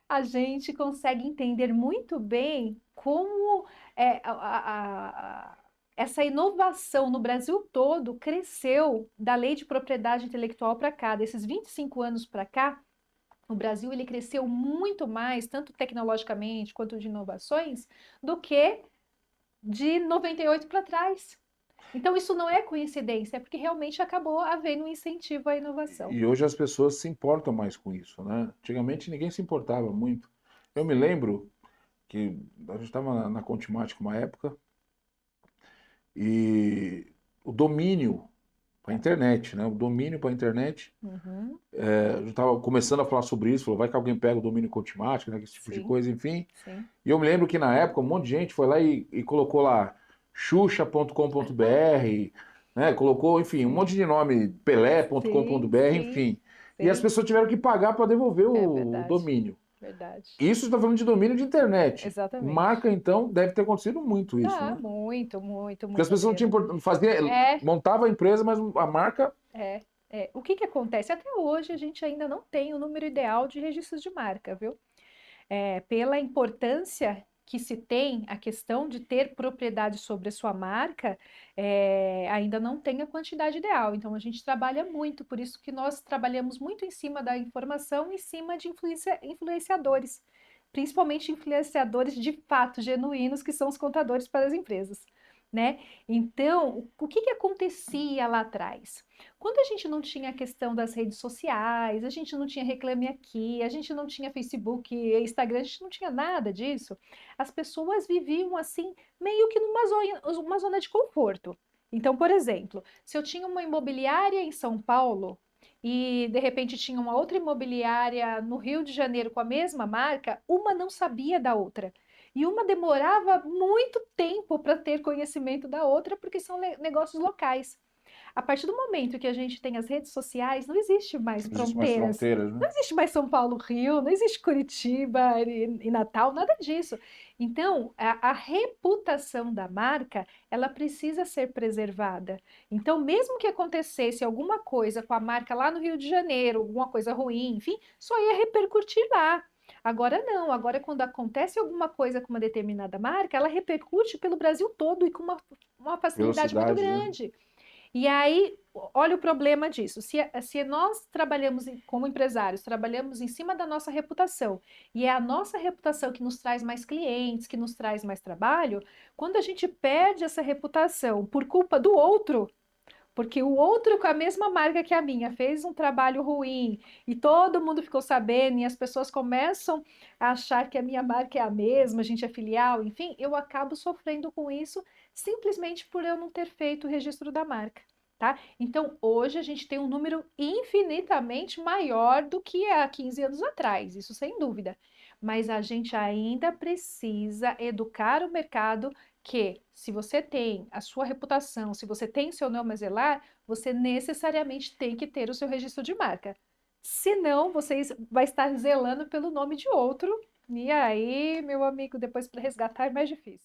a gente consegue entender muito bem como é, essa inovação no Brasil todo cresceu da lei de propriedade intelectual para cá, desses 25 anos para cá. O Brasil ele cresceu muito mais, tanto tecnologicamente quanto de inovações, do que de 98 para trás. Então, isso não é coincidência, é porque realmente acabou havendo um incentivo à inovação. E hoje as pessoas se importam mais com isso, né? Antigamente ninguém se importava muito. Eu me lembro que a gente estava na Contimática uma época e o domínio para a internet, né? O domínio para a internet, Uhum, a gente estava começando a falar sobre isso, falou, vai que alguém pega o domínio Contimática, né? Esse tipo de sim, coisa, enfim. sim. E eu me lembro que na época um monte de gente foi lá e colocou lá xuxa.com.br, né? Colocou, enfim, um monte Sim, de nome, sim, pelé.com.br, sim, enfim. E as sim. pessoas tiveram que pagar para devolver É o verdade, domínio. verdade. Isso está falando de domínio de internet. Exatamente. Marca, então, deve ter acontecido muito isso, Ah, né? muito, muito, Porque as muito pessoas não tinham mesmo. fazia, É, montava a empresa, mas a marca, é. O que que acontece? Até hoje a gente ainda não tem o número ideal de registros de marca, viu? Pela importância que se tem a questão de ter propriedade sobre a sua marca, ainda não tem a quantidade ideal. Então, a gente trabalha muito, por isso que nós trabalhamos muito em cima da informação, em cima de influenciadores, principalmente influenciadores de fato genuínos, que são os contadores para as empresas. Né? Então, o que que acontecia lá atrás? Quando a gente não tinha a questão das redes sociais, a gente não tinha Reclame Aqui, a gente não tinha Facebook, Instagram, a gente não tinha nada disso, as pessoas viviam assim, meio que uma zona de conforto. Então, por exemplo, se eu tinha uma imobiliária em São Paulo e de repente tinha uma outra imobiliária no Rio de Janeiro com a mesma marca, uma não sabia da outra. E uma demorava muito tempo para ter conhecimento da outra, porque são negócios locais. A partir do momento que a gente tem as redes sociais, não existe mais não existe mais fronteiras. fronteiras, né? Não existe mais São Paulo, Rio, não existe Curitiba e Natal, nada disso. Então, a reputação da marca, ela precisa ser preservada. Então, mesmo que acontecesse alguma coisa com a marca lá no Rio de Janeiro, alguma coisa ruim, enfim, só ia repercutir lá. Agora não, agora quando acontece alguma coisa com uma determinada marca, ela repercute pelo Brasil todo e com uma facilidade muito Velocidade, né? grande. E aí, olha o problema disso. Se nós trabalhamos como empresários, trabalhamos em cima da nossa reputação, e é a nossa reputação que nos traz mais clientes, que nos traz mais trabalho, quando a gente perde essa reputação por culpa do outro, porque o outro com a mesma marca que a minha fez um trabalho ruim e todo mundo ficou sabendo, e as pessoas começam a achar que a minha marca é a mesma, a gente é filial, enfim, eu acabo sofrendo com isso simplesmente por eu não ter feito o registro da marca. Tá? Então, hoje a gente tem um número infinitamente maior do que há 15 anos atrás, isso sem dúvida. Mas a gente ainda precisa educar o mercado que, se você tem a sua reputação, se você tem seu nome a zelar, você necessariamente tem que ter o seu registro de marca. Senão, você vai estar zelando pelo nome de outro. E aí, meu amigo, depois para resgatar é mais difícil.